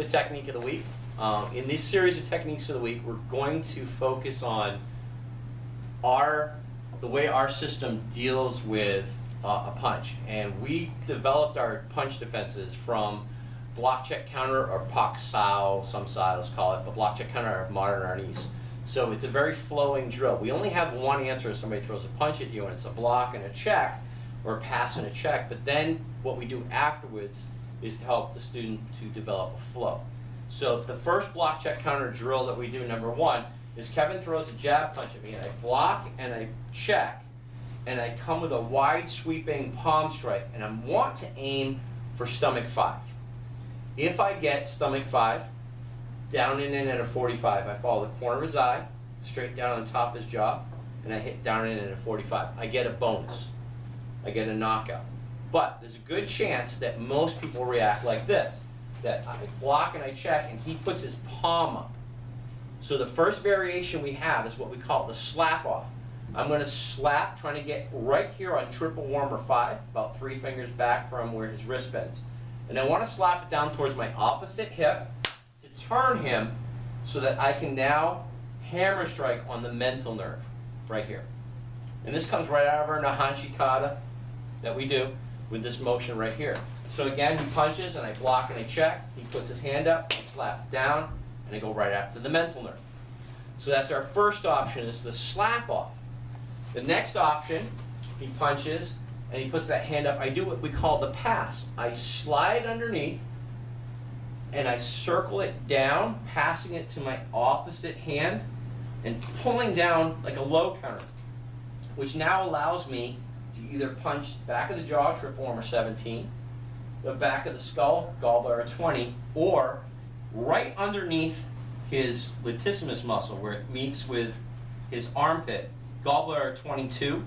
technique of the week. In this series of techniques of the week, we're going to focus on the way our system deals with a punch. And we developed our punch defenses from block, check, counter, or pak sao, some styles call it, but block, check, counter, or modern arnis. So it's a very flowing drill. We only have one answer if somebody throws a punch at you, and it's a block and a check, or a pass and a check. But then what we do afterwards is to help the student to develop a flow. So the first block, check, counter drill that we do, number one, is Kevin throws a jab punch at me, and I block and I check, and I come with a wide sweeping palm strike, and I want to aim for stomach 5. If I get stomach 5, down and in at a 45, I follow the corner of his eye, straight down on the top of his jaw, and I hit down and in at a 45. I get a bonus. I get a knockout. But there's a good chance that most people react like this, that I block and I check, and he puts his palm up. So the first variation we have is what we call the slap off. I'm going to slap, trying to get right here on triple warmer 5, about 3 fingers back from where his wrist bends. And I want to slap it down towards my opposite hip to turn him so that I can now hammer strike on the mental nerve right here. And this comes right out of our Nahanchi kata that we do with this motion right here. So again, he punches and I block and I check. He puts his hand up, I slap down, and I go right after the mental nerve. So that's our first option, is the slap off. The next option, he punches and he puts that hand up. I do what we call the pass. I slide underneath and I circle it down, passing it to my opposite hand and pulling down like a low counter, which now allows me to either punch back of the jaw, triple warmer 17, the back of the skull, gallbladder 20, or right underneath his latissimus muscle where it meets with his armpit, gallbladder 22,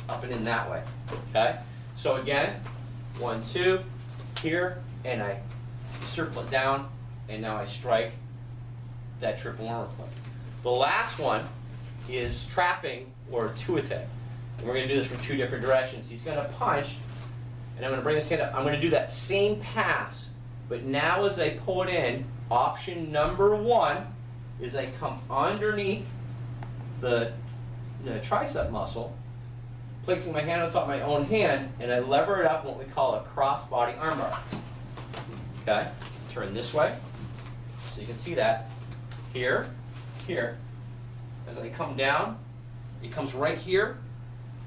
up and in that way. Okay? So again, 1, 2, here, and I circle it down, and now I strike that triple warmer plate. The last one is trapping or tuite. And we're going to do this from 2 different directions. He's going to punch, and I'm going to bring his hand up. I'm going to do that same pass, but now as I pull it in, option number 1 is I come underneath the tricep muscle, placing my hand on top of my own hand, and I lever it up in what we call a cross-body armbar. Okay? Turn this way, so you can see that. Here, here. As I come down, it comes right here.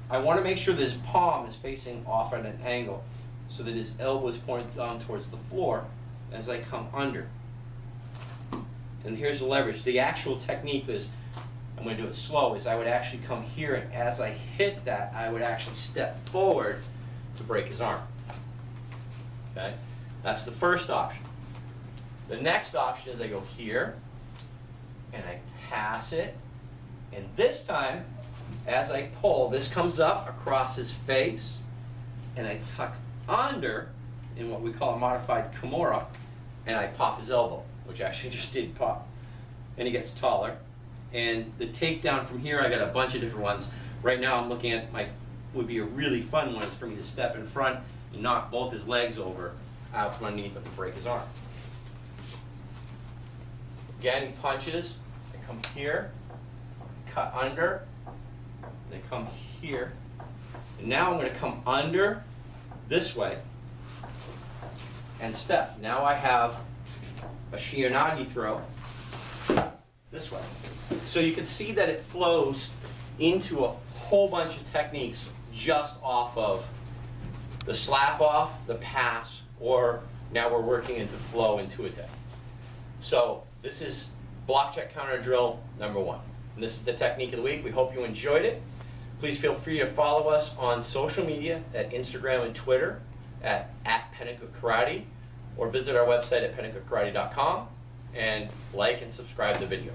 I want to make sure that his palm is facing off at an angle so that his elbow is pointed down towards the floor as I come under. And here's the leverage. The actual technique is, I'm going to do it slow, is I would actually come here, and as I hit that, I would actually step forward to break his arm. Okay? That's the first option. The next option is I go here, and I pass it, and this time, as I pull, this comes up across his face, and I tuck under in what we call a modified Kimura, and I pop his elbow, which actually just did pop. And he gets taller. And the takedown from here, I got a bunch of different ones. Right now I'm looking at would be a really fun one is for me to step in front and knock both his legs over out from underneath him to break his arm. Again, he punches. I come here, cut under, and I come here. And now I'm going to come under this way and step. Now I have a Shionagi throw this way. So you can see that it flows into a whole bunch of techniques just off of the slap off, the pass, or now we're working into flow and tuite. So this is block, check, counter drill number 1. And this is the technique of the week. We hope you enjoyed it. Please feel free to follow us on social media at Instagram and Twitter at Penacook Karate, or visit our website at penacookkarate.com and like and subscribe to the video.